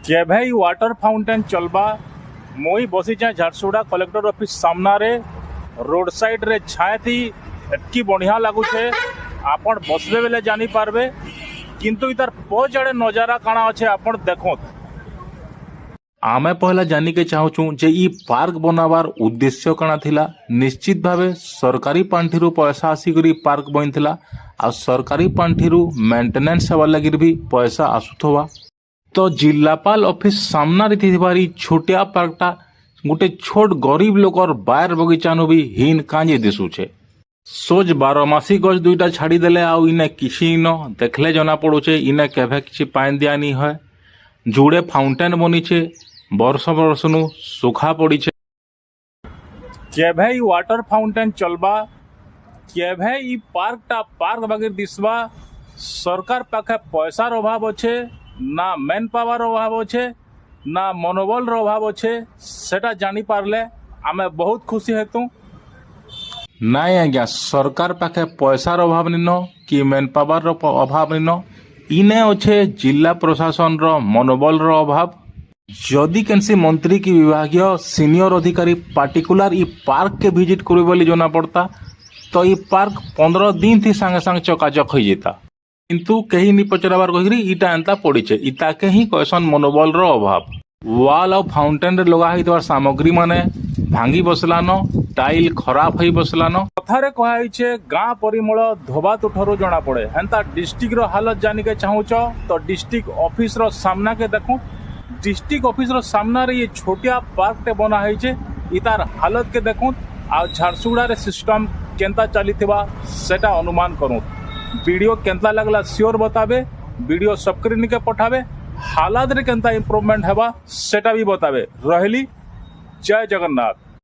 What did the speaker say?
केभे water fountain चलबा मुई बसी झारसुगुड़ा कलेक्टर ऑफिस सामना रे रोड साइड रे छाए थी एतकी बढ़िया लगुचे आपण बसबे बेले जानी पारबे किंतु इतार पछाड़े नजारा काना अच्छे आपण देखो। आमे पहला जानी के चाहूँ जे ई पार्क बनावार उद्देश्य काना थिला। निश्चित भावे सरकारी पांठिरू पैसा आसिकरी पार्क बनथिला आ सरकारी पांठिरू मेंटेनेंस हेबार लगी भी पैसा आसुथवा। तो जिलापाल ऑफिस सामना रे छोटिया पार्कटा गोटे छोट गरीब लोकर बायर बगीचा नु भी हीन कांजे दिसुचे। सोज 12 मासी गछ दुईटा छाड़ी देले आउ इने किसी न देखले जना पड़ुचे इने केभे किछि पानी दिया नी है। जुड़े फाउंटेन बनीचे वर्ष वर्ष नु सुखा पड़ीचे। केभे ई वाटर फाउंटेन चलबा केभे ई पार्क बगैर दिसबा सरकार पाखे पैसार अभाव अच्छे ना मैन पावर अभाव अच्छे ना मनोबल अभाव अच्छे सेटा जानी पारले आमे बहुत खुशी हेतु। नाई आज्ञा सरकार पाखे पैसार अभाव निन कि मैन पावर अभाव निन इने अच्छे जिला प्रशासन रो मनोबल रो अभाव। जदि केनसी मंत्री की विभागीय सीनियर अधिकारी पार्टिकुलर ई पार्क के विजिट करे बोली जना पड़ता तो ई पार्क 15 दिन थी सांगे सांगे चकाचक हो जाता किंतु कहीं नहीं पचराबार कही इटा एंता पड़ीचे इता के ही कैसन मनोबल रो अभाव। वाल और फाउंटेन रे लगा होइतवार सामग्री माने भांगी बसलान टाइल खराब होई बसलान। कथारे कहाइछे गाँ परिमल धोबा तुठरू जना पड़े हेंता डिस्ट्रिक्ट रो हालत जानी के चाहूच तो डिस्ट्रिक्ट ऑफिस रो सामना के देखूं। डिस्ट्रिक्ट ऑफिस रो सामना रे ये छोटिया पार्क टे बना होइछे इतार हालत के देखूं आ झारसुगुड़ा रे सिस्टम केंता चलीथिबा सेटा अनुमान करूं। वीडियो केंता लगला श्योर बताबे वीडियो सबकरी के पठाबे हालात रे केंता इम्प्रूवमेंट हेबा सेटा भी बताबे। रहली जय जगन्नाथ।